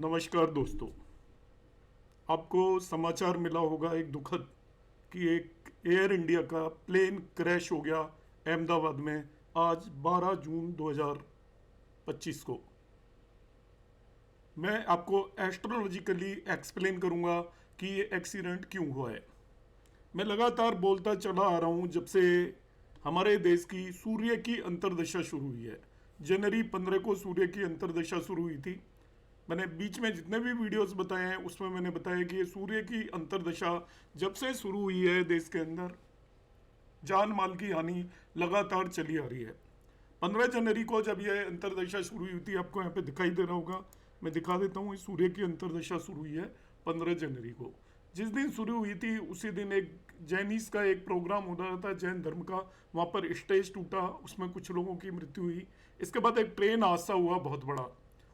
नमस्कार दोस्तों। आपको समाचार मिला होगा एक दुखद कि एक एयर इंडिया का प्लेन क्रैश हो गया अहमदाबाद में आज 12 जून 2025 को। मैं आपको एस्ट्रोलॉजिकली एक्सप्लेन करूंगा कि ये एक्सीडेंट क्यों हुआ है। मैं लगातार बोलता चला आ रहा हूं जब से हमारे देश की सूर्य की अंतर्दशा शुरू हुई है। जनवरी 15 को सूर्य की अंतर्दशा शुरू हुई थी। मैंने बीच में जितने भी वीडियोस बताए हैं उसमें मैंने बताया कि ये सूर्य की अंतर्दशा जब से शुरू हुई है देश के अंदर जान माल की हानि लगातार चली आ रही है। 15 जनवरी को जब यह अंतर्दशा शुरू हुई थी, आपको यहाँ पे दिखाई दे रहा होगा, मैं दिखा देता हूँ। सूर्य की अंतर्दशा शुरू हुई है 15 जनवरी को। जिस दिन शुरू हुई थी उसी दिन एक जैनिस का एक प्रोग्राम हो रहा था, जैन धर्म का। वहाँ पर स्टेज टूटा, उसमें कुछ लोगों की मृत्यु हुई। इसके बाद एक ट्रेन हादसा हुआ बहुत बड़ा,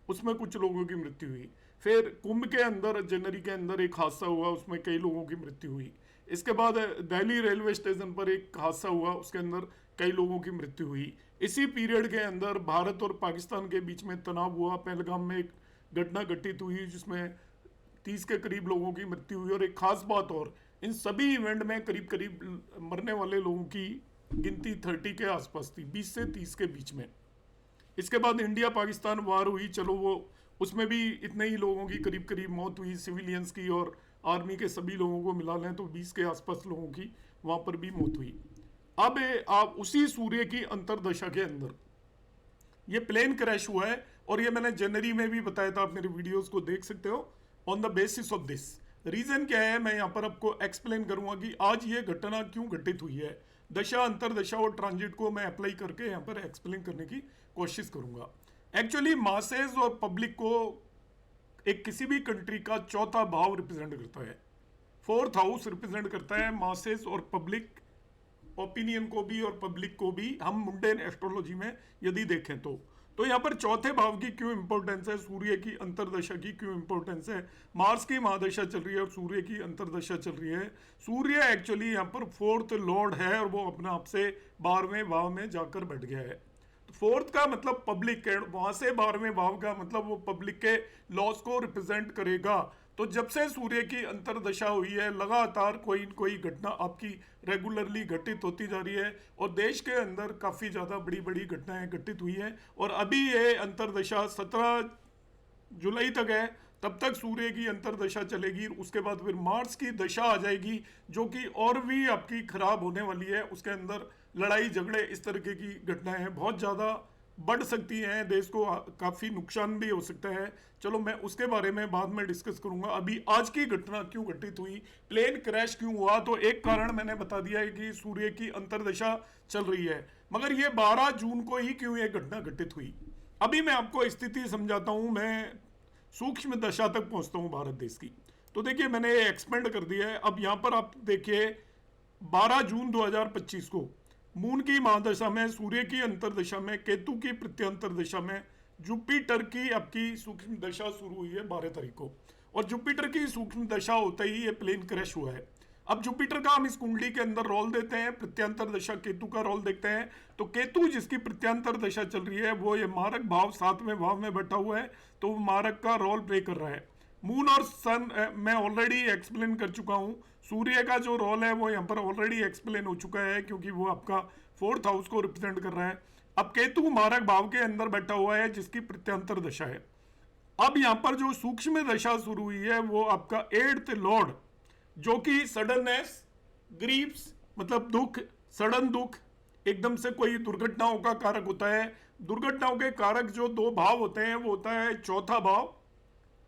उसमें कुछ लोगों की मृत्यु हुई। फिर कुंभ के अंदर जनवरी के अंदर एक हादसा हुआ, उसमें कई लोगों की मृत्यु हुई। इसके बाद दिल्ली रेलवे स्टेशन पर एक हादसा हुआ, उसके अंदर कई लोगों की मृत्यु हुई। इसी पीरियड के अंदर भारत और पाकिस्तान के बीच में तनाव हुआ। पहलगाम में एक घटना घटित हुई जिसमें 30 के करीब लोगों की मृत्यु हुई। और एक खास बात और, इन सभी इवेंट में करीब करीब मरने वाले लोगों की गिनती 30 के आसपास थी, 20 से 30 के बीच में। इसके बाद इंडिया पाकिस्तान वार हुई, चलो वो उसमें भी इतने ही लोगों की करीब करीब मौत हुई, सिविलियंस की और आर्मी के सभी लोगों को मिला लें तो 20 के आसपास लोगों की वहां पर भी मौत हुई। अब आप उसी सूर्य की अंतर्दशा के अंदर ये प्लेन क्रैश हुआ है, और ये मैंने जनवरी में भी बताया था, आप मेरे वीडियोस को देख सकते हो। On the basis of this reason क्या है, मैं यहाँ पर आपको एक्सप्लेन करूंगा कि आज ये घटना क्यों घटित हुई है। दशा, अंतरदशा और ट्रांजिट को मैं अप्लाई करके यहाँ पर एक्सप्लेन करने की कोशिश करूंगा। एक्चुअली मासेज और पब्लिक को एक किसी भी कंट्री का चौथा भाव रिप्रेजेंट करता है। फोर्थ हाउस रिप्रेजेंट करता है मासेज और पब्लिक ओपिनियन को भी और पब्लिक को भी, हम मुंडेन एस्ट्रोलॉजी में यदि देखें तो यहाँ पर चौथे भाव की क्यों इंपॉर्टेंस है, सूर्य की अंतर्दशा की क्यों इंपॉर्टेंस है। मार्स की महादशा चल रही है और सूर्य की अंतर्दशा चल रही है। सूर्य एक्चुअली यहाँ पर फोर्थ लॉर्ड है और वो अपने आप से 12वें भाव में जाकर बैठ गया है। तो फोर्थ का मतलब पब्लिक है, वहां से 12वें भाव का मतलब वो पब्लिक के लॉस को रिप्रेजेंट करेगा। तो जब से सूर्य की अंतर्दशा हुई है लगातार कोई न कोई घटना आपकी रेगुलरली घटित होती जा रही है, और देश के अंदर काफी ज्यादा बड़ी बड़ी घटनाएं घटित हुई है। और अभी ये अंतर्दशा 17 जुलाई तक है, तब तक सूर्य की अंतर्दशा चलेगी। उसके बाद फिर मार्स की दशा आ जाएगी जो कि और भी आपकी खराब होने वाली है। उसके अंदर लड़ाई झगड़े इस तरीके की घटनाएं बहुत ज्यादा बढ़ सकती हैं, देश को काफी नुकसान भी हो सकता है। चलो मैं उसके बारे में बाद में डिस्कस करूंगा। अभी आज की घटना क्यों घटित हुई, प्लेन क्रैश क्यों हुआ, तो एक कारण मैंने बता दिया है कि सूर्य की अंतर्दशा चल रही है। मगर ये 12 जून को ही क्यों ये घटना घटित हुई, अभी मैं आपको स्थिति समझाता हूं। मैं सूक्ष्म दशा तक पहुंचता हूं भारत देश की। तो देखिए मैंने ये एक्सपेंड कर दिया है। अब यहां पर आप देखिए 12 जून 2025 को मून की महादशा में, सूर्य की अंतर्दशा में, केतु की प्रत्यंतर दशा में, जुपिटर की आपकी सूक्ष्म दशा शुरू हुई है 12 तारीख को। और जुपिटर की सूक्ष्म दशा होते ही ये प्लेन क्रैश हुआ है। अब जुपिटर का हम इस कुंडली के अंदर रोल देते हैं, प्रत्यांतर दशा केतु का रोल देखते हैं। तो केतु जिसकी प्रत्यांतर दशा चल रही है वो ये मारक भाव 7वें भाव में बैठा हुआ है, तो वो मारक का रोल प्ले कर रहा है। मून और सन मैं ऑलरेडी एक्सप्लेन कर चुका हूं। सूर्य का जो रोल है वो यहाँ पर ऑलरेडी एक्सप्लेन हो चुका है, क्योंकि वो आपका फोर्थ हाउस को रिप्रेजेंट कर रहा है। अब केतु मारक भाव के अंदर बैठा हुआ है जिसकी प्रत्यांतर दशा है। अब यहां पर जो सूक्ष्म दशा शुरू हुई है वो आपका 8th लॉर्ड, जो कि सडननेस, ग्रीव्स मतलब दुख, सडन दुख, एकदम से कोई दुर्घटनाओं का कारक होता है। दुर्घटनाओं के कारक जो दो भाव होते हैं वो होता है चौथा भाव,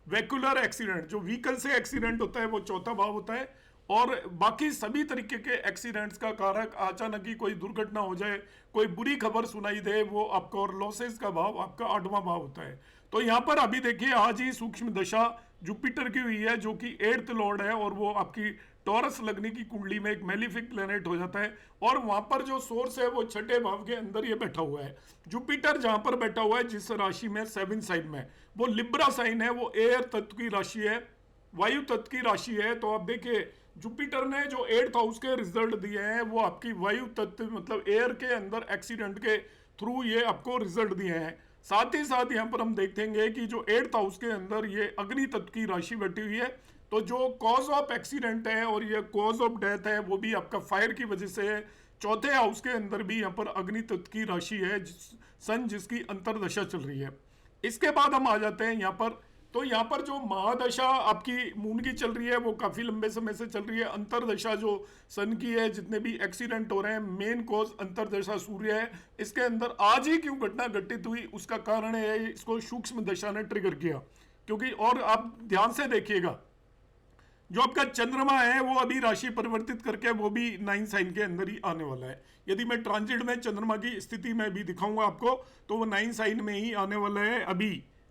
वेक्युलर एक्सीडेंट, जो व्हीकल से एक्सीडेंट होता है वो चौथा भाव होता है। और बाकी सभी तरीके के एक्सीडेंट्स का कारक, अचानक ही कोई दुर्घटना हो जाए, कोई बुरी खबर सुनाई दे, वो आपका, और लॉसेस का भाव आपका 8वां भाव होता है। तो यहां पर अभी देखिए आज ही सूक्ष्म दशा जुपिटर की हुई है जो कि 8th लॉर्ड है, और वो आपकी टॉरस लगने की कुंडली में एक मेलिफिक प्लेनेट हो जाता है। और वहां पर जो सोर्स है वो 6ठे भाव के अंदर ये बैठा हुआ है। जुपिटर जहां पर बैठा हुआ है जिस राशि में 7 साइन में, वो लिब्रा साइन है, वो एयर तत्व की राशि है, वायु तत्व की राशि है। तो आप देखिए जुपिटर ने जो 8th हाउस के रिजल्ट दिए हैं वो आपकी वायु तत्व मतलब एयर के अंदर एक्सीडेंट के थ्रू ये आपको रिजल्ट दिए हैं। साथ ही साथ यहाँ पर हम देखेंगे कि जो 8th हाउस के अंदर ये अग्नि तत्व की राशि बैठी हुई है, तो जो कॉज ऑफ एक्सीडेंट है और ये कॉज ऑफ डेथ है वो भी आपका फायर की वजह से है। चौथे हाउस के अंदर भी यहाँ पर अग्नि तत्व की राशि है, सन जिसकी अंतरदशा चल रही है। इसके बाद हम आ जाते हैं यहाँ पर, तो यहाँ पर जो महादशा आपकी मून की चल रही है वो काफी लंबे समय से चल रही है। अंतरदशा जो सन की है, जितने भी एक्सीडेंट हो रहे हैं मेन कॉज अंतरदशा सूर्य है। इसके अंदर आज ही क्यों घटना घटित हुई उसका कारण है इसको सूक्ष्म दशा ने ट्रिगर किया, क्योंकि और आप ध्यान से देखिएगा जो आपका चंद्रमा है वो अभी राशि परिवर्तित करके वो भी 9 साइन के अंदर ही आने वाला है। यदि मैं ट्रांजिट में चंद्रमा की स्थिति में भी दिखाऊंगा आपको तो वो 9 साइन में ही आने वाला है अभी,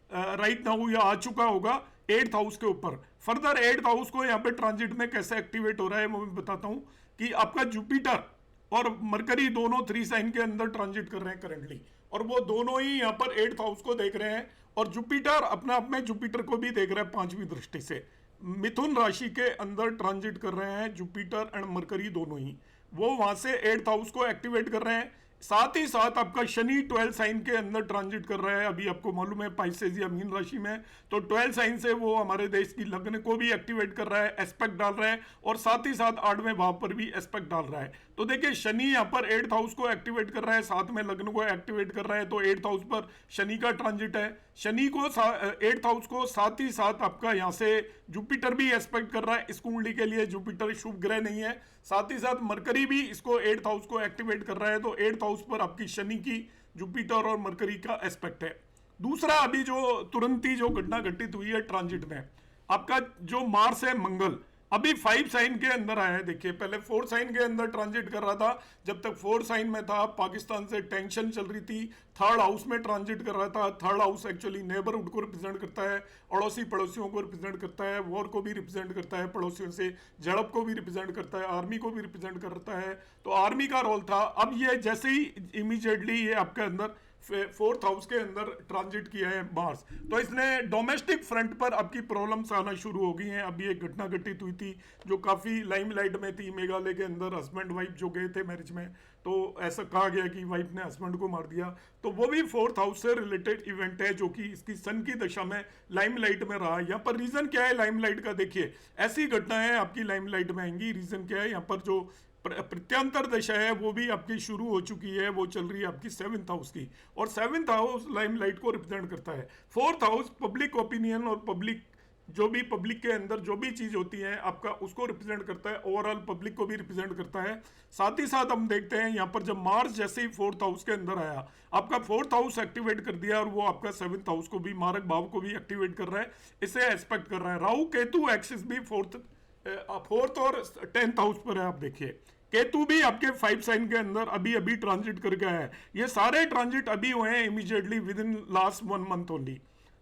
राइट नाउ या आ चुका होगा 8th हाउस के ऊपर। फर्दर 8th हाउस को यहाँ पे ट्रांजिट में कैसे एक्टिवेट हो रहा है वो मैं बताता हूँ कि आपका जुपिटर और मरकरी दोनों 3 साइन के अंदर ट्रांजिट कर रहे हैं करंटली, और वो दोनों ही यहाँ पर 8th हाउस को देख रहे हैं, और जुपिटर अपने आप में जुपिटर को भी देख रहा है 5वीं दृष्टि से। मिथुन राशि के अंदर ट्रांजिट कर रहे हैं जुपिटर एंड मरकरी दोनों ही, वो वहां से 8th हाउस को एक्टिवेट कर रहे हैं। साथ ही साथ आपका शनि 12 साइन के अंदर ट्रांजिट कर रहा है, अभी आपको मालूम है पाइसेस या मीन राशि में, तो 12 साइन से वो हमारे देश की लग्न को भी एक्टिवेट कर रहा है, एस्पेक्ट डाल रहा है, और साथ ही साथ 8वें भाव पर भी एस्पेक्ट डाल रहा है। तो देखिए शनि यहाँ पर 8th हाउस को एक्टिवेट कर रहा है, साथ में लग्न को एक्टिवेट कर रहा है, तो 8th हाउस पर शनि का ट्रांजिट है। शनि को 8th हाउस को साथ ही साथ आपका यहाँ से जुपिटर भी एस्पेक्ट कर रहा है। इस कुंडली के लिए जुपिटर शुभ ग्रह नहीं है, साथ ही साथ मरकरी भी इसको 8th हाउस को एक्टिवेट कर रहा है, तो 8th हाउस पर आपकी शनि की, जुपिटर और मरकरी का एस्पेक्ट है। दूसरा अभी जो तुरंत ही जो घटना घटित हुई है ट्रांजिट में, आपका जो मार्स है मंगल अभी 5 साइन के अंदर आया है। देखिए पहले 4 साइन के अंदर ट्रांजिट कर रहा था, जब तक 4 साइन में था पाकिस्तान से टेंशन चल रही थी। 3rd हाउस में ट्रांजिट कर रहा था। 3rd हाउस एक्चुअली नेबरहुड को रिप्रेजेंट करता है, अड़ोसी पड़ोसियों को रिप्रेजेंट करता है, वॉर को भी रिप्रेजेंट करता है, पड़ोसियों से झड़प को भी रिप्रेजेंट करता है, आर्मी को भी रिप्रेजेंट करता है, तो आर्मी का रोल था। अब ये जैसे ही इमीडिएटली ये आपके अंदर 4th हाउस के अंदर ट्रांजिट किया है मार्स, तो इसने डोमेस्टिक फ्रंट पर आपकी प्रॉब्लम्स आना शुरू हो गई हैं। अभी एक घटना घटित हुई थी जो काफ़ी लाइमलाइट में थी, मेघालय के अंदर हस्बैंड वाइफ जो गए थे मैरिज में, तो ऐसा कहा गया कि वाइफ ने हस्बैंड को मार दिया, तो वो भी 4th हाउस से रिलेटेड इवेंट है जो कि इसकी सन की दशा में लाइमलाइट में रहा। यहाँ पर रीजन क्या है लाइमलाइट का, देखिए ऐसी घटनाएं आपकी लाइमलाइट में आएंगी। रीजन क्या है, यहाँ पर जो प्रत्यांतर दशा है वो भी आपकी शुरू हो चुकी है, वो चल रही है आपकी 7th हाउस की, और 7th हाउस लाइमलाइट को रिप्रेजेंट करता है। 4th हाउस पब्लिक ओपिनियन और पब्लिक जो भी पब्लिक के अंदर जो भी चीज होती है आपका उसको रिप्रेजेंट करता है, ओवरऑल पब्लिक को भी रिप्रेजेंट करता है। साथ ही साथ हम देखते हैं यहाँ पर जब मार्च जैसे ही 4th हाउस के अंदर आया, आपका 4th हाउस एक्टिवेट कर दिया, और वो आपका 7th हाउस को भी, मारक भाव को भी एक्टिवेट कर रहा है, इसे एस्पेक्ट कर रहा है। राहु केतु एक्सिस भी 4th और 10th हाउस पर है। आप देखिए केतु भी आपके 5 साइन के अंदर अभी अभी ट्रांजिट कर गया है। ये सारे ट्रांजिट अभी हुए हैं immediately with in last 1 month only.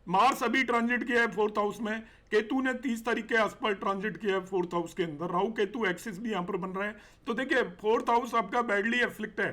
Mars अभी ट्रांजिट किया है 4th हाउस में, केतु ने 30 तारीख के आसपास ट्रांजिट किया है 4th हाउस के अंदर, राहु केतु एक्सिस भी यहाँ पर बन रहा है। तो देखिए 4th हाउस आपका बैडली एफ्लिक्ट है।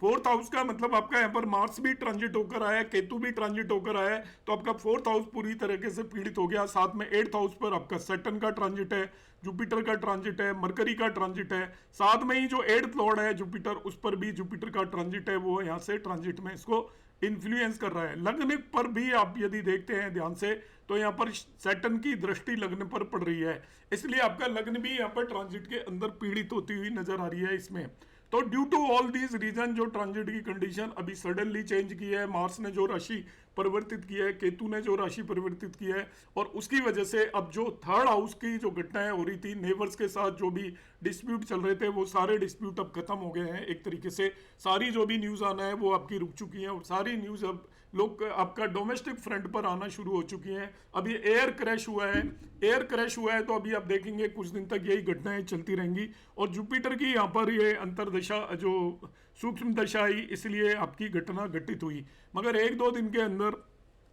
4th हाउस का मतलब आपका यहाँ पर मार्स भी ट्रांजिट होकर आया है, केतु भी ट्रांजिट होकर आया है, तो आपका 4th हाउस पूरी तरीके से पीड़ित हो गया। साथ में 8th हाउस पर आपका सैटर्न का ट्रांजिट है, जुपिटर का ट्रांजिट है, मरकरी का ट्रांजिट है, साथ में ही जो 8th लॉर्ड है जुपिटर, उस पर भी जुपिटर का ट्रांजिट है, वो यहाँ से ट्रांजिट में इसको इन्फ्लुएंस कर रहा है। लग्न पर भी आप यदि देखते हैं ध्यान से तो यहाँ पर सैटर्न की दृष्टि लग्न पर पड़ रही है, इसलिए आपका लग्न भी यहाँ पर ट्रांजिट के अंदर पीड़ित होती हुई नजर आ रही है इसमें। तो due to all these reason जो ट्रांजिट की कंडीशन अभी सडनली चेंज की है, मार्स ने जो राशि परिवर्तित की है, केतु ने जो राशि परिवर्तित की है, और उसकी वजह से अब जो 3rd हाउस की जो घटनाएं हो रही थी, नेबर्स के साथ जो भी डिस्प्यूट चल रहे थे, वो सारे डिस्प्यूट अब खत्म हो गए हैं। एक तरीके से सारी जो भी न्यूज़ आना है वो आपकी रुक चुकी है, और सारी न्यूज़ अब लोग आपका डोमेस्टिक फ्रंट पर आना शुरू हो चुकी हैं। अभी एयर क्रैश हुआ है, एयर क्रैश हुआ है, तो अभी आप देखेंगे कुछ दिन तक यही घटनाएं चलती रहेंगी। और जुपिटर की यहाँ पर ये अंतरदशा जो सूक्ष्म दशा आई, इसलिए आपकी घटना घटित हुई। मगर 1-2 दिन के अंदर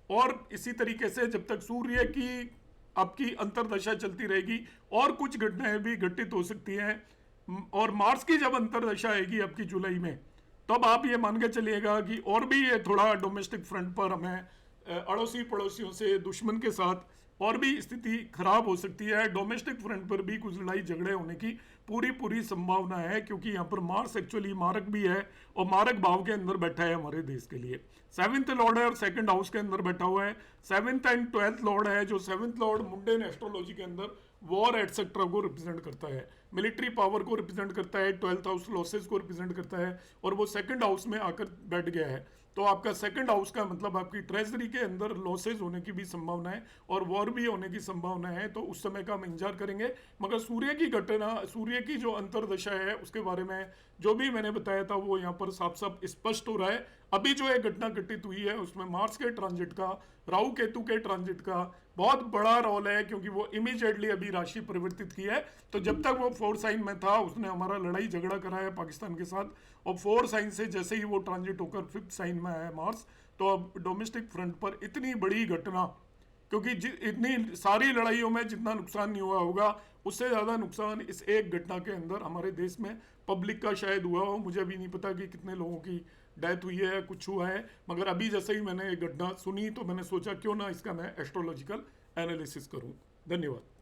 और इसी तरीके से जब तक सूर्य की आपकी अंतरदशा चलती रहेगी और कुछ घटनाएं भी घटित हो सकती हैं। और मार्स की जब अंतरदशा आएगी आपकी जुलाई में, तब आप ये मान के चलिएगा कि और भी ये थोड़ा डोमेस्टिक फ्रंट पर हमें अड़ोसी पड़ोसियों से, दुश्मन के साथ और भी स्थिति खराब हो सकती है। डोमेस्टिक फ्रंट पर भी कुछ लड़ाई झगड़े होने की पूरी पूरी संभावना है, क्योंकि यहाँ पर मार्स एक्चुअली मारक भी है और मारक भाव के अंदर बैठा है हमारे देश के लिए। 7th लॉर्ड है और 2nd हाउस के अंदर बैठा हुआ है। 7th एंड 12th लॉर्ड है, जो 7th लॉर्ड मुंडेन एस्ट्रोलॉजी के अंदर वॉर एटसेट्रा को रिप्रेजेंट करता है, मिलिट्री पावर को रिप्रेजेंट करता है, 12th हाउस लॉसेस को रिप्रेजेंट करता है, और वो 2nd हाउस में आकर बैठ गया है। तो आपका 2nd हाउस का मतलब आपकी ट्रेजरी के अंदर लॉसेज होने की भी संभावना है और वॉर भी होने की संभावना है। तो उस समय का हम इंतजार करेंगे। मगर सूर्य की घटना, सूर्य की जो अंतर्दशा है उसके बारे में जो भी मैंने बताया था वो यहाँ पर साफ साफ स्पष्ट हो रहा है। अभी जो एक घटना घटित हुई है उसमें मार्स के ट्रांजिट का, राहु केतु के ट्रांजिट का बहुत बड़ा रोल है, क्योंकि वो इमीडिएटली अभी राशि परिवर्तित की है। तो जब तक वो 4 साइन में था उसने हमारा लड़ाई झगड़ा करा है पाकिस्तान के साथ, और 4 साइन से जैसे ही वो ट्रांजिट होकर 5th साइन में है मार्स, तो अब डोमेस्टिक फ्रंट पर इतनी बड़ी घटना, क्योंकि इतनी सारी लड़ाइयों में जितना नुकसान नहीं हुआ होगा उससे ज़्यादा नुकसान इस एक घटना के अंदर हमारे देश में पब्लिक का शायद हुआ हो। मुझे अभी नहीं पता कि कितने लोगों की डेथ हुई है, कुछ हुआ है, मगर अभी जैसे ही मैंने ये घटना सुनी तो मैंने सोचा क्यों ना इसका मैं एस्ट्रोलॉजिकल एनालिसिस करूं। धन्यवाद।